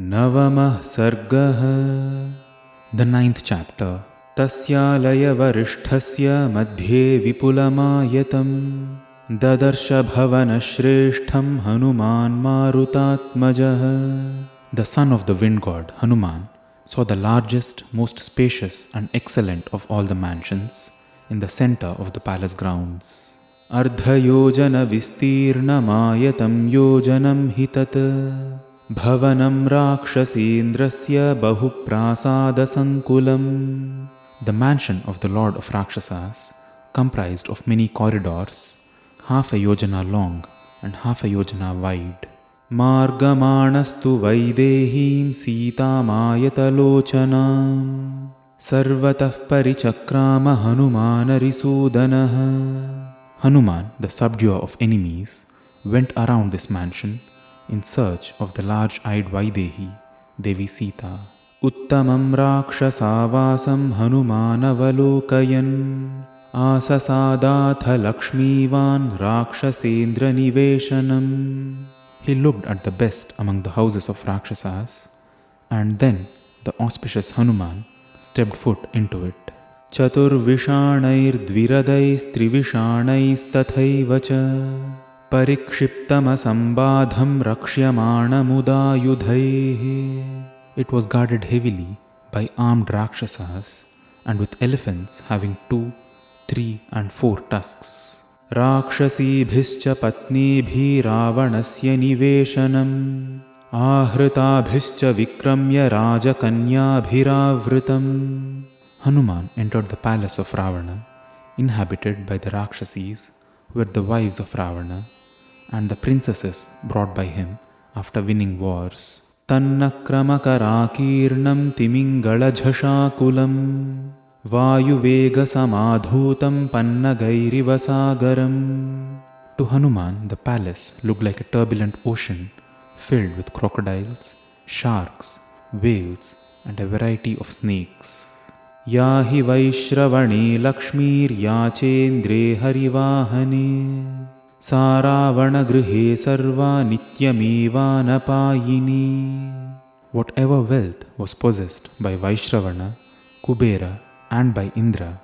नवमः सर्गः The ninth chapter. तस्यालयवरिष्ठस्य मध्ये विपुलमायतं ददर्श भवनश्रेष्ठं हनुमान् मारुतात्मजः. The son of the wind god, Hanuman, saw the largest, most spacious and excellent of all the mansions in the center of the palace grounds. अर्धयोजनविस्तीर्णमायतं योजनं हि तत् भवनं राक्षसेन्द्रस्य बहुप्रासादसङ्कुलम्. The mansion of the lord of Rakshasas comprised of many corridors, half a yojana long and half a yojana wide. मार्गमाणस्तु वैदेहीं सीतामायतलोचनां सर्वतः परिचक्राम हनुमानरिसूदनः. Hanuman, the subduer of enemies, went around this mansion in search of the large-eyed Vaidehi, Devi Sita. Uttamam rakshasavasam Hanumanavalokayan asasadatha lakshmivan rakshasendra niveshanam. He looked at the best among the houses of Rakshasas, and then the auspicious Hanuman stepped foot into it. चतुर्विषाणैर्द्विरदैस्त्रिविषाणैस्तथैव च परिक्षिप्तमसम्बाधं रक्ष्यमाणमुदायुधैः. It was guarded heavily by armed Rakshasas and with elephants having 2, 3 and 4 tusks. राक्षसीभिश्च पत्नीभिरावणस्य निवेशनम् आहृताभिश्च विक्रम्य राजकन्याभिरावृतम्. Hanuman entered the palace of Ravana, inhabited by the Rakshasis, who were the wives of Ravana, and the princesses brought by him after winning wars. Tannakramakarākīrnam timingalajhashakulam vāyuvegasamadhūtam pannagairivasaagaram. To Hanuman, the palace looked like a turbulent ocean filled with crocodiles, sharks, whales, and a variety of snakes. या हि वैश्रवणे लक्ष्मीर्याचेन्द्रे हरिवाहने सा रावणगृहे सर्वा नित्यमेवानपायिनी. Whatever wealth was possessed by Vaishravana, Kubera and by Indra,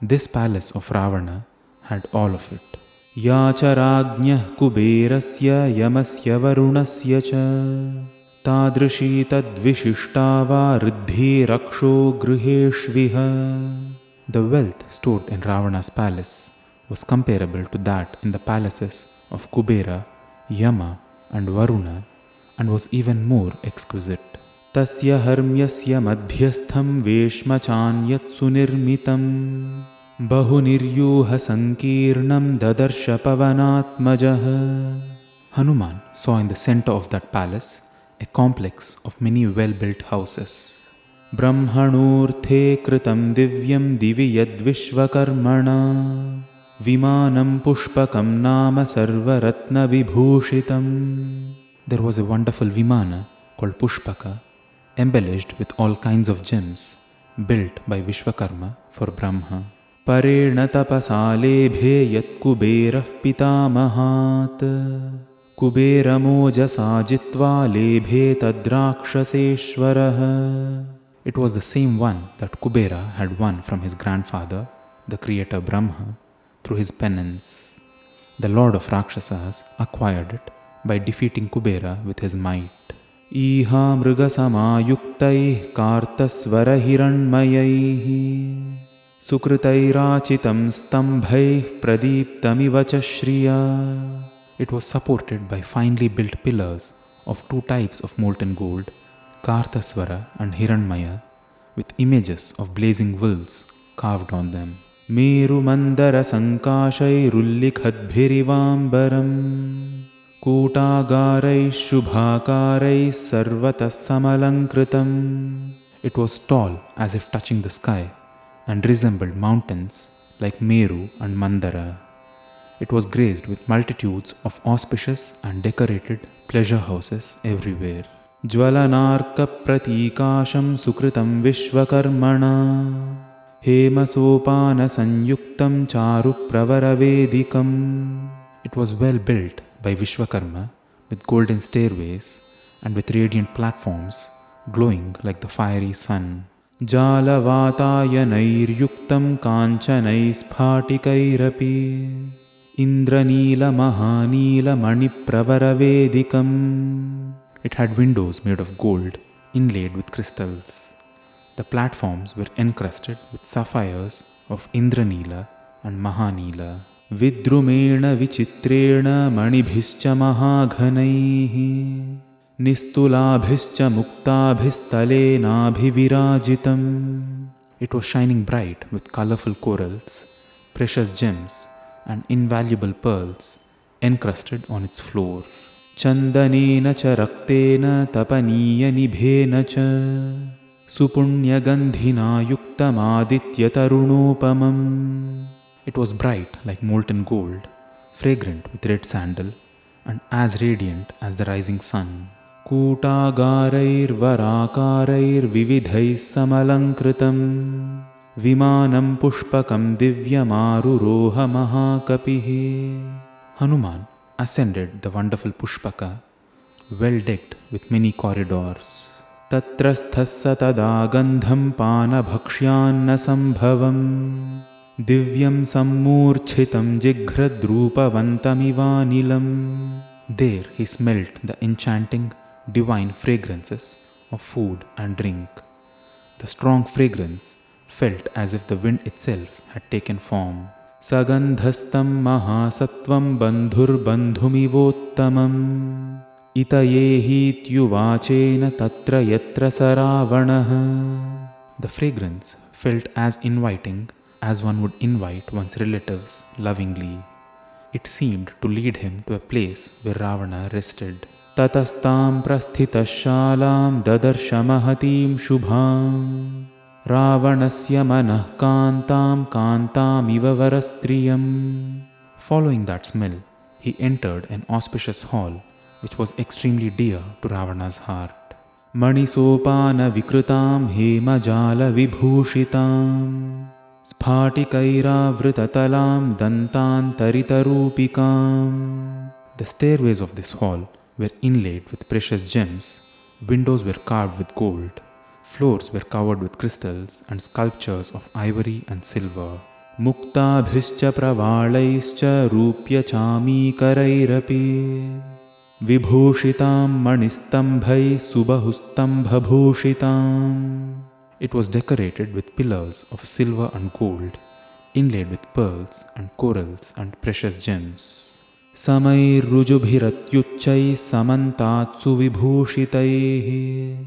this palace of Ravana had all of it. या च राज्ञः कुबेरस्य यमस्य वरुणस्य च तादृशी तद्विशिष्टा वा Riddhi रक्षो गृहेष्विह. The wealth stored in Ravana's palace was comparable to that in the palaces of Kubera, Yama and Varuna, and was even more exquisite. Tasya harmyasya madhyastham veshmachanyat sunirmitam bahuniryuha sankirnam dadarsha pavanatmajah. Hanuman saw in the center of that palace a complex of many well-built houses. Brahmanurthe kritam divyam divi yadvishvakarmana vimanam pushpakam nama sarvaratna vibhushitam. There was a wonderful vimana called Pushpaka, embellished with all kinds of gems, built by Vishvakarma for Brahma. Parena tapasalebhe yat kuberah pitamahat Kuberamojasa jitva lebhe tadrakshaseshwarah. It was the same one that Kubera had won from his grandfather, the creator Brahma, through his penance. The lord of Rakshasas acquired it by defeating Kubera with his might. Iha mrigasamayuktaih kartasvarahiranmayaih sukritairachitam stambhaih pradiptamiva cha shriya. It was supported by finely built pillars of 2 types of molten gold, Kartasvara and Hiranmaya, with images of blazing wolves carved on them. Meru mandara sankashairulikhatbhirivambaram Kutagarai shubhakarai sarvatas samalankritam. It was tall as if touching the sky and resembled mountains like Meru and Mandara. It was graced with multitudes of auspicious and decorated pleasure houses everywhere. Jwalanarka pratikasham sukritam vishvakarmana hemasopana sanyuktam charu pravaravedikam. It was well built by Vishvakarma with golden stairways and with radiant platforms glowing like the fiery sun. Jalavatayanairyuktam kanchanaisphatikairapi Indranila-Mahanila-Manipravaravedikam. It had windows made of gold inlaid with crystals. The platforms were encrusted with sapphires of Indranila and Mahanila. Vidrumena vichitrena manibhischa mahaghanaihi nistulabhischa muktabhistalenaabhivirajitam. It was shining bright with colorful corals, precious gems, and invaluable pearls encrusted on its floor. Chandanena cha raktena tapaniya nibhena cha supunyagandhina yuktamaditya tarunopamam. It was bright like molten gold, fragrant with red sandal, and as radiant as the rising sun. Kutagarair varakarair vividhais samalankritam Vimanam pushpakam divyamaruroha mahakapihi. Hanuman ascended the wonderful Pushpaka, well decked with many corridors. Tatrasthassa tada gandham panabhakshyana sambhavam Divyam sammurchitam jighradrupavantamivaanilam. There he smelt the enchanting, divine fragrances of food and drink. The strong fragrance felt as if the wind itself had taken form. Sagandhastam mahasatvam bandhur bandhumivottamam itayehityuvachena tatra yatra saravanaha. The fragrance felt as inviting as one would invite one's relatives lovingly. It seemed to lead him to a place where Ravana rested. Tatastam prasthitashalam dadarshamahatim shubham Ravanasya manah kantam kantamiva varastriyam. Following that smell, he entered an auspicious hall which was extremely dear to Ravana's heart. Manisopana vikrutam hemajala vibhushitam Sphatikairavritatalam dantantaritaroopikam. The stairways of this hall were inlaid with precious gems, windows were carved with gold, floors were covered with crystals and sculptures of ivory and silver. Muktabhischa pravalaischa rupya chamikarairapi vibhushitam manistambhai subahustambhabhushitam. It was decorated with pillars of silver and gold, inlaid with pearls and corals and precious gems. Samair rujubhiratyuchchai samantatsu vibhushitaihi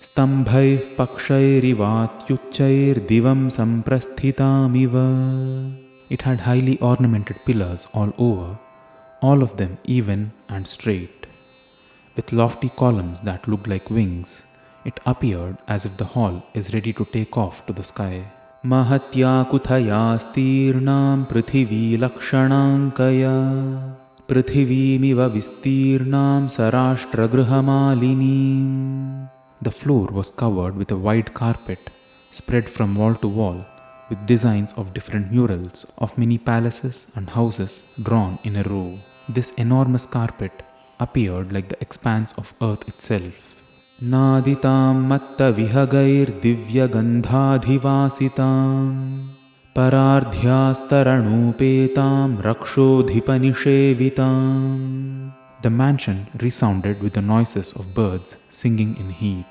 stambhaif pakshairivatyuchchair divam samprasthitamiva. It had highly ornamented pillars all over, all of them even and straight. With lofty columns that looked like wings, it appeared as if the hall is ready to take off to the sky. Mahatya kuthayastirnam prithvi lakshanankaya prithivimiva vistirnam sarashtragrhamalinim. The floor was covered with a wide carpet spread from wall to wall with designs of different murals of many palaces and houses drawn in a row. This enormous carpet appeared like the expanse of earth itself. Naditam matta vihagair divya gandhadhivasitam parardhyastaranoopetam rakshodhipanishevitam. The mansion resounded with the noises of birds singing in heat.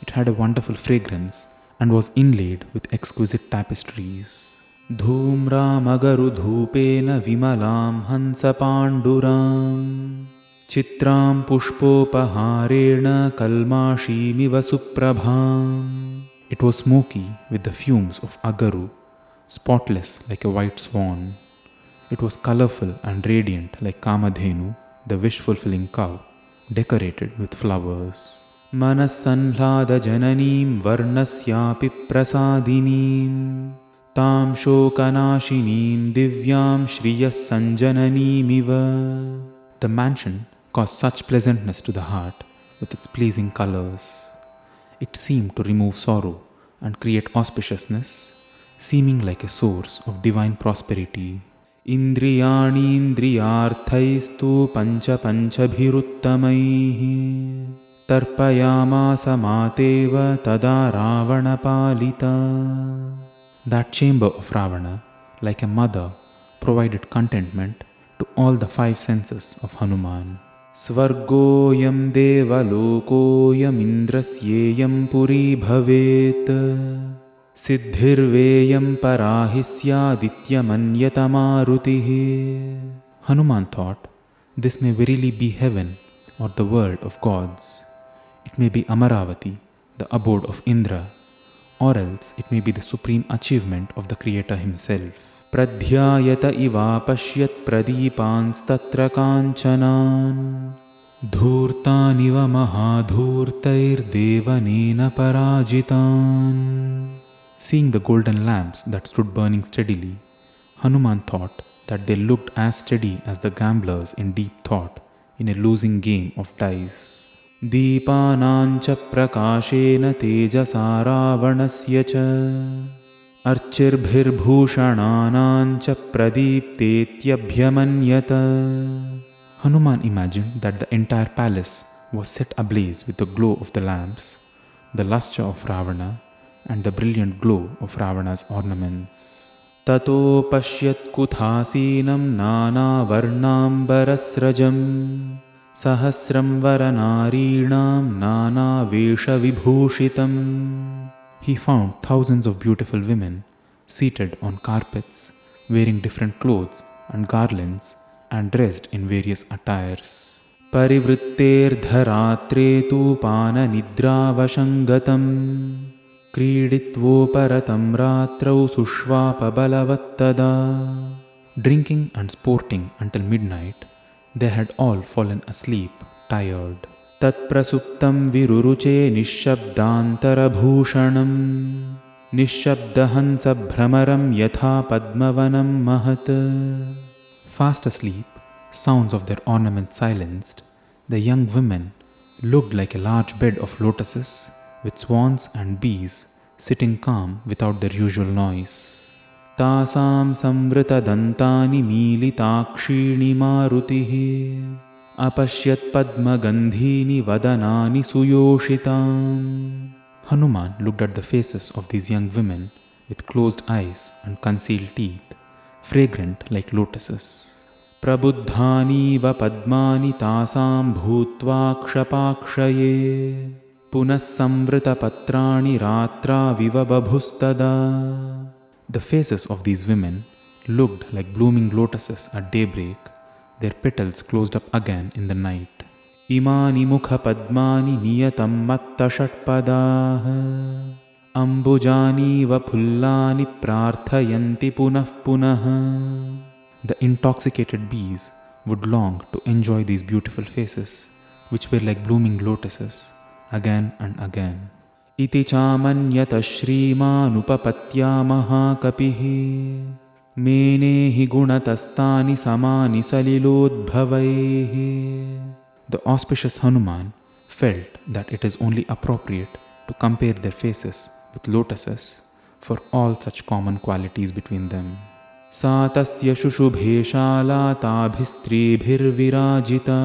It had a wonderful fragrance and was inlaid with exquisite tapestries. Dhumramagaru dhupena vimalam hansa panduram Chitram pushpopaharena kalmashimiva suprabham. It was smoky with the fumes of agaru, spotless like a white swan. It was colorful and radiant like Kamadhenu, the wish-fulfilling cow, decorated with flowers. Manasanhlada jananim varnasyapi prasadinim tam shokanashinim divyam shriyas sanjananimiva. The mansion caused such pleasantness to the heart with its pleasing colors. It seemed to remove sorrow and create auspiciousness, seeming like a source of divine prosperity. Indriyani indriyarthaistu pancha panchabhiruttamaihi tarpayamasa mateva tada Ravana palita. That chamber of Ravana, like a mother, provided contentment to all the five senses of Hanuman. Svargoyam devalokoyam indrasyeyam puri bhavet siddhirveyam parahisyadityamanyatamarutihi. Hanuman thought, this may verily be heaven or the world of gods. It may be Amaravati, the abode of Indra, or else it may be the supreme achievement of the Creator himself. Pradhyayata iva pashyat pradipanstatra kanchanan dhurtaniva mahadhurtair devanena parajitan. Seeing the golden lamps that stood burning steadily, Hanuman thought that they looked as steady as the gamblers in deep thought in a losing game of dice. Deepanancha prakashena tejasa ravanasya cha archirbhirbhushananancha pradiptetyabhyamanyata. Hanuman imagined that the entire palace was set ablaze with the glow of the lamps, the lustre of Ravana, and the brilliant glow of Ravana's ornaments. Tato pashyat kuthasinam nana varnambarasrajam sahasram varanarinam nana vesha vibhushitam. He found thousands of beautiful women seated on carpets, wearing different clothes and garlands, and dressed in various attires. Parivritter dharatre tu pana nidravashangatam Kriditvoparatam ratrau sushvapa balavattada. Drinking and sporting until midnight, they had all fallen asleep, tired. Tat prasuptam viruruche nishabdantarabhushanam nishabdahansa bhramaram yatha padmavanam mahat. Fast asleep, sounds of their ornaments silenced, the young women looked like a large bed of lotuses with swans and bees sitting calm without their usual noise. Tasam samvrita dantani militakshini marutihi apashyat padma gandhini vadanani suyoshitam. Hanuman looked at the faces of these young women with closed eyes and concealed teeth, fragrant like lotuses. Prabuddhani va padmani tasam bhutva kshapakshaye punas samvrita patrani ratra viva babhustada. The faces of these women looked like blooming lotuses at daybreak, their petals closed up again in the night. Imani mukha padmani niyatam matta shatpadaha ambujani va phullani prarthayanti punah punah. The intoxicated bees would long to enjoy these beautiful faces, which were like blooming lotuses, again and again. Iti chamanyata shrimanupapatya mahakapihi menehi gunatastani samani salilodbhavaihi. The auspicious Hanuman felt that it is only appropriate to compare their faces with lotuses for all such common qualities between them. Sa tasya shushubheshala tabhistribhirvirajita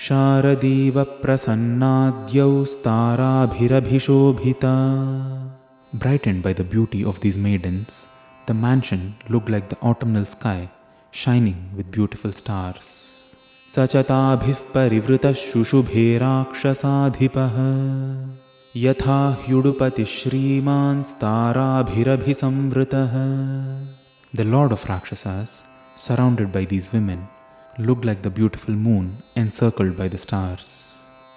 Sharadiva prasannadyau starabhirabhishobhita. Brightened by the beauty of these maidens, the mansion looked like the autumnal sky, shining with beautiful stars. Sachatabhif parivrita shushubhe rakshasadhipaha yatha hyudupati shriman starabhirabhisamvritaha. The lord of Rakshasas, surrounded by these women, looked like the beautiful moon encircled by the stars.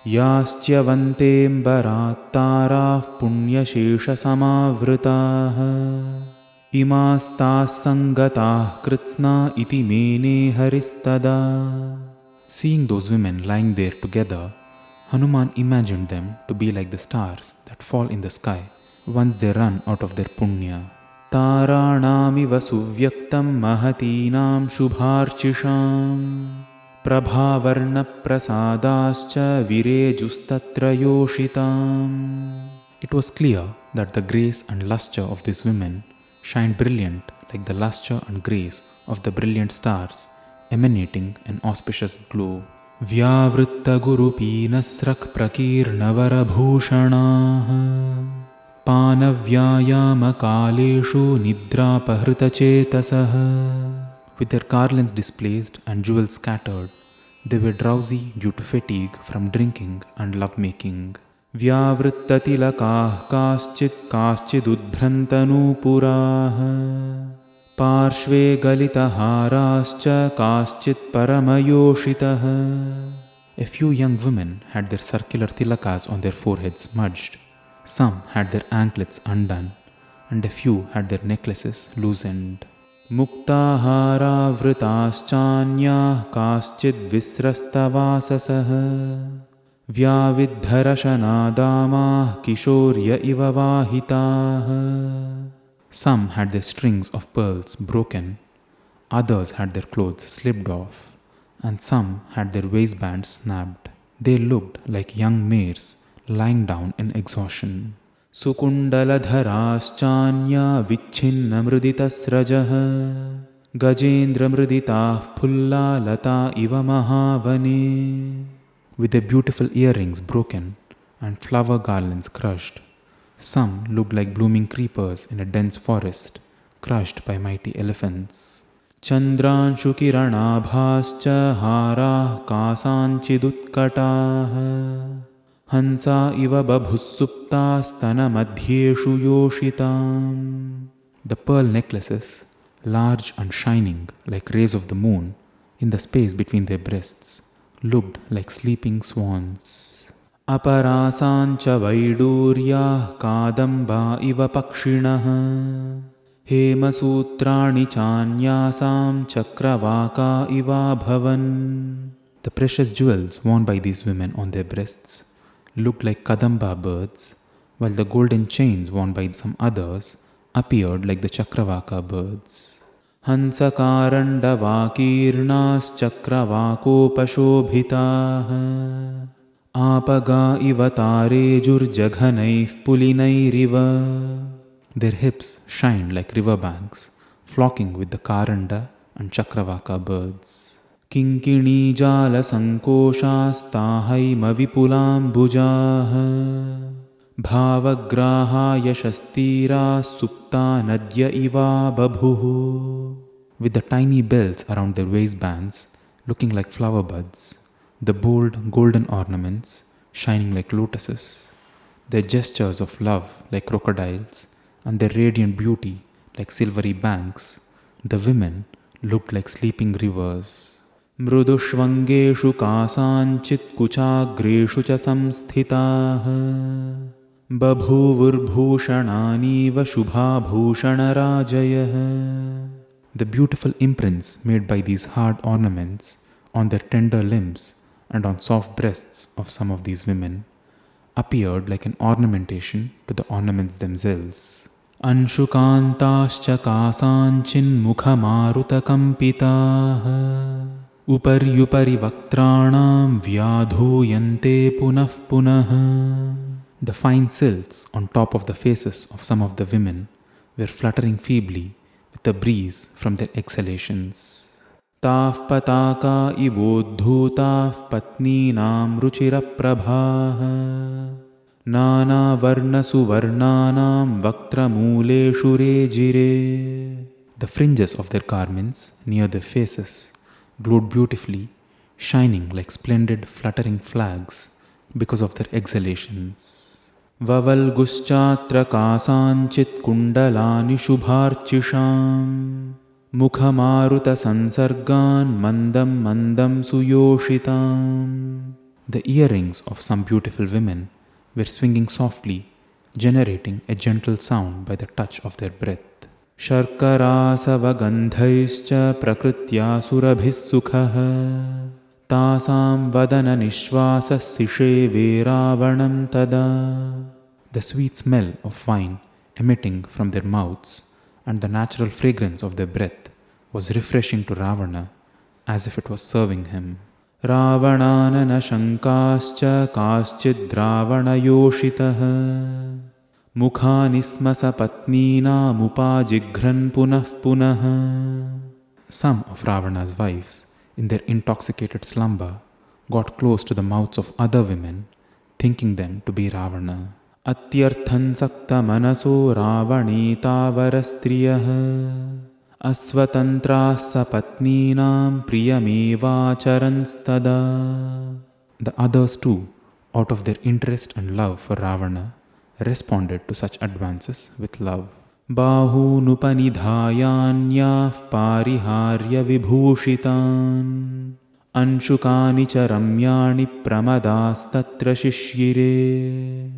Yascha vantem barattarav punyashesha samavritaha imastas sangatah kritsna iti mene haristada. Seeing those women lying there together, Hanuman imagined them to be like the stars that fall in the sky once they run out of their punya. Taranamiva suvyaktam mahatinam shubharchisham prabhavarna prasadascha virejustatra yoshitam. It was clear that the grace and lustre of these women shined brilliant like the lustre and grace of the brilliant stars, emanating an auspicious glow. व्यावृत्तगुरुपीनस्रक्प्रकीर्णवरभूषणाः पानव्यायामकालेषु निद्रापहृतचेतसः. With their garlands displaced and jewels scattered, they were drowsy due to fatigue from drinking and lovemaking. व्यावृत्ततिलकाः काश्चिदुद्भ्रन्तनूपुराः पार्श्वे गलितहाराश्च काश्चित् परमयोषितः. A few young women had their circular tilakas on their foreheads smudged. Some had their anklets undone, and a few had their necklaces loosened. मुक्ताहारावृताश्चान्याः काश्चिद्विस्रस्तवाससः व्याविद्धरशनादामाः किशोर्य इव वाहिताः. Some had their strings of pearls broken, others had their clothes slipped off, and some had their waistbands snapped. They looked like young mares lying down in exhaustion. सुकुण्डलधराश्चान्या विच्छिन्नमृदितस्रजः गजेन्द्रमृदिताः फुल्ला लता इव महावने. With their beautiful earrings broken and flower garlands crushed, some looked like blooming creepers in a dense forest, crushed by mighty elephants. चन्द्रांशुकिरणाभाश्च हाराः कासाञ्चिदुत्कटाः हंसा इव बभुःसुप्तास्तनमध्येषु योषिताम्. The pearl necklaces, large and shining like rays of the moon in the space between their breasts, looked like sleeping swans. अपरासाञ्च वैडूर्याः कादम्बा इव पक्षिणः हेमसूत्राणि चान्यासां चक्रवाका इवाभवन्. The precious jewels worn by these women on their breasts looked like kadamba birds, while the golden chains worn by some others appeared like the chakravaka birds. हंसकारण्डवाकीर्णाश्चक्रवाकोपशोभिताः आपगा इव तारेजुर्जघनैः पुलिनैरिव. Their hips shined like river banks, flocking with the karanda and chakravaka birds. किङ्किणीजालसङ्कोषास्ताहैमविपुलाम्बुजाः भावग्राहा यशस्तीराः सुप्ता नद्य Eva बभुः. With the tiny bells around their waistbands, looking like flower buds, the bold golden ornaments shining like lotuses, their gestures of love like crocodiles, and their radiant beauty like silvery banks, the women looked like sleeping rivers. मृदुष्वङ्गेषु कासाञ्चित् कुचाग्रेषु च संस्थिताः बभूवुर्भूषणानीव शुभाभूषणराजयः. The beautiful imprints made by these hard ornaments on their tender limbs and on soft breasts of some of these women appeared like an ornamentation to the ornaments themselves. अंशुकान्ताश्च कासाञ्चिन्मुखमारुतकम्पिताः उपर्युपरि वक्त्राणां व्याधूयन्ते पुनः पुनः. The fine silks on top of the faces of some of the women were fluttering feebly with the breeze from their exhalations. ताः पताका इवोद्धूताः पत्नीनां रुचिरप्रभाः नानावर्णसुवर्णानां वक्त्रमूलेषु रेजिरे. The fringes of their garments near their faces glowed beautifully, shining like splendid fluttering flags because of their exhalations. ववल्गुश्चात्र कासाञ्चित् कुण्डलानि शुभार्चिषाम् मुखमारुतसंसर्गान् मन्दं मन्दं सुयोषिताम्. The earrings of some beautiful women were swinging softly, generating a gentle sound by the touch of their breath. शर्करासवगन्धैश्च प्रकृत्या सुरभिः सुखः तासां वदननिश्वासः सिषेवे रावणं तदा. The sweet smell of wine emitting from their mouths and the natural fragrance of their breath was refreshing to Ravana as if it was serving him. रावणाननशङ्काश्च काश्चिद्रावणयोषितः मुखानि स्म सपत्नीनामुपाजिघ्रन् पुनः पुनः. Some of Ravana's wives, in their intoxicated slumber, got close to the mouths of other women, thinking them to be Ravana. Atyarthan sakta manaso ravanetavarstriyah asvatantra sapatninam priyamevacharanstada. The others too, out of their interest and love for Ravana, responded to such advances with love. Bahunupanidhayanyah pariharya vibhushitan anshukani cha ramyani pramadastatra shishyire.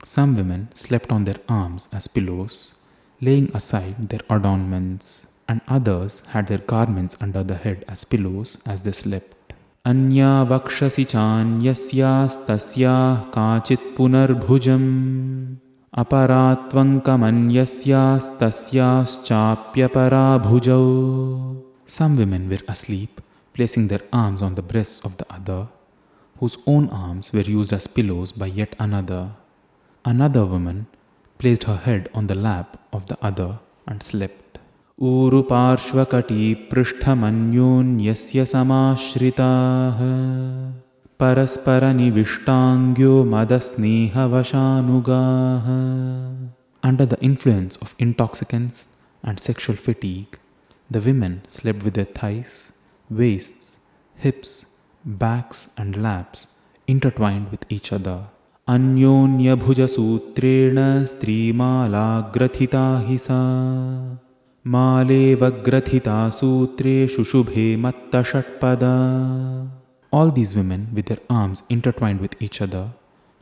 Some women slept on their arms as pillows, laying aside their adornments, and others had their garments under the head as pillows as they slept. Anya vakshasi chanyasya's tasyah kachit punarbhujam aparatvankamanyasya's tasyas chapyaparabhujau. Some women were asleep, placing their arms on the breasts of the other, whose own arms were used as pillows by yet another. Another woman placed her head on the lap of the other and slept. Uru parshvakati prishtamanyonyasya samashritah parasparani vishtangyo madasneha vashanugaha. Under the influence of intoxicants and sexual fatigue, the women slept with their thighs, waists, hips, backs and laps intertwined with each other. Anyonya bhuja sutrena strimala grathita hisa maleva grathita sutre shushubhe matta shatpada. All these women, with their arms intertwined with each other,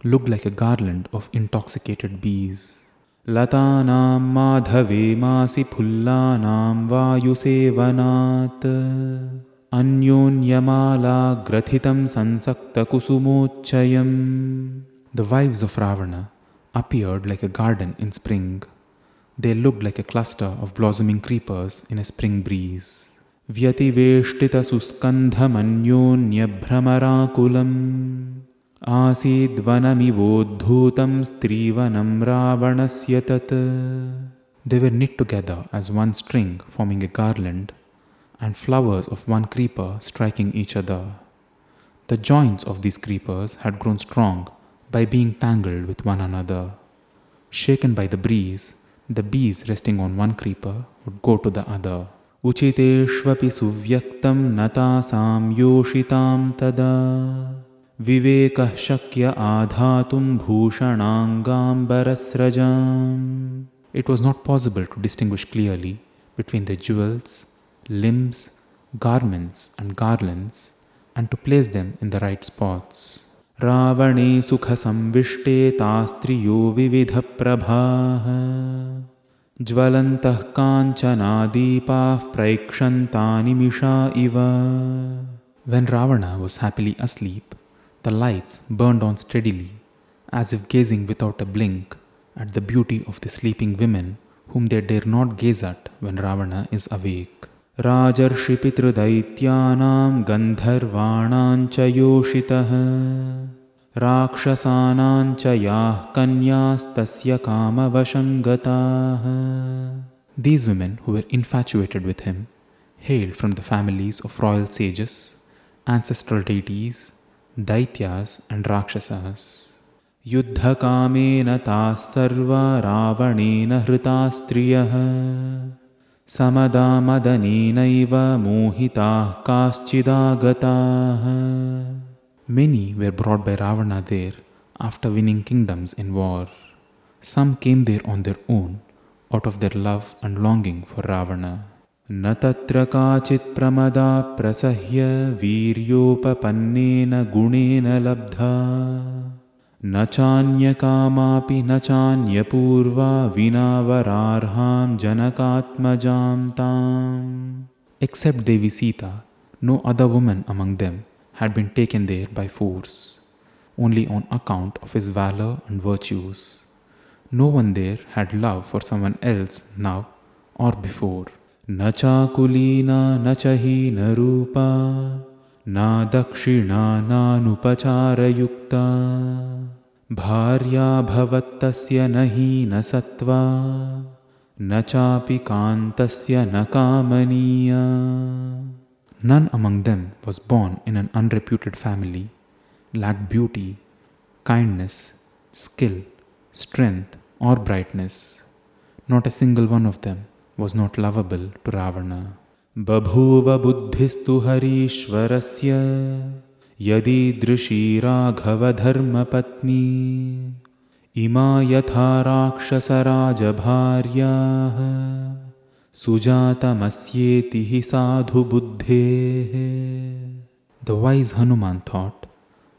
looked like a garland of intoxicated bees. Latanam madhave masi phullanam vayusevanat anyonyamala grathitam sansakta kusumochayam. The wives of Ravana appeared like a garden in spring. They looked like a cluster of blossoming creepers in a spring breeze. Vyativeshtita suskandhamanyonyabhramarakulam asidvanamivodhutam strivanam ravanasya tat. They were knit together as one string, forming a garland, and flowers of one creeper striking each other. The joints of these creepers had grown strong by being tangled with one another. Shaken by the breeze, the bees resting on one creeper would go to the other. Uchiteshvapi suvyaktam natasam yoshitam tada vivekah shakya adhatum bhushanangambarasrajam. It was not possible to distinguish clearly between the jewels, limbs, garments and garlands, and to place them in the right spots. Ravane sukha samvishte tastriyo vividha prabhaha jvalantah kanchana deepah praikshantani misha iva. When Ravana was happily asleep, the lights burned on steadily, as if gazing without a blink at the beauty of the sleeping women whom they dare not gaze at when Ravana is awake. Rajarshi pitrudaityanam gandharvanancha yoshitah rakshasanancha yah kanyas tasya kama vashangatah. These women who were infatuated with him hailed from the families of royal sages, ancestral deities, daityas and rakshasas. Yuddha kamena tas sarva ravanena hrita striyah samada madanenaiva mohitah kaschidagataah. Many were brought by Ravana there after winning kingdoms in war. Some came there on their own, out of their love and longing for Ravana. Na tatra kachit pramada prasahya viryopapannena gunena labdha na chanya kamapi na chanya purva vinavararham janakatmajam tam. Except Devi Sita, no other woman among them had been taken there by force, only on account of his valor and virtues. No one there had love for someone else now or before. Na chakulina na chahina rupa na dakshina na nupachara yukta bharya bhavattasya nahi na sattva na chapi kantasya na kamaniya. None among them was born in an unreputed family, lacked beauty, kindness, skill, strength, or brightness. Not a single one of them was not lovable to Ravana. Babhuva buddhistu harishvarasya yadidrishi raghava dharma patni ima yatha rakshasa raja bharyaah sujata hi sadhu buddhehe. The wise Hanuman thought,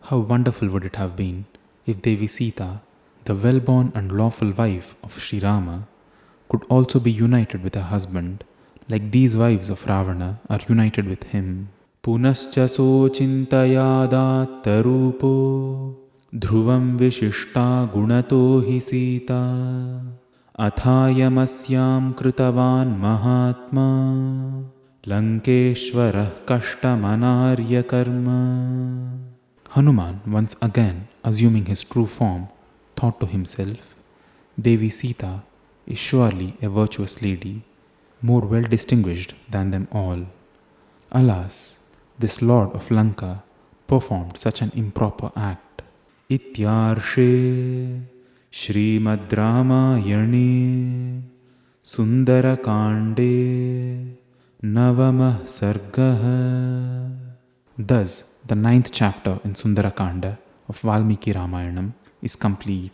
how wonderful would it have been if Devi Sita, the well-born and lawful wife of Sri Rama, could also be united with her husband, like these wives of Ravana are united with him. Punascha sochintayadatta rupo dhruvam vishishta gunato hi Sita athayamasyam kritavan mahatma lankeshwarah kashtamanarya karma. Hanuman, once again assuming his true form, thought to himself, Devi Sita is surely a virtuous lady, more well distinguished than them all. Alas, this lord of Lanka performed such an improper act. Ityarshe Srimad Ramayane Sundarakande Navamah Sargah. Thus, the 9th chapter in Sundarakanda of Valmiki Ramayanam is complete.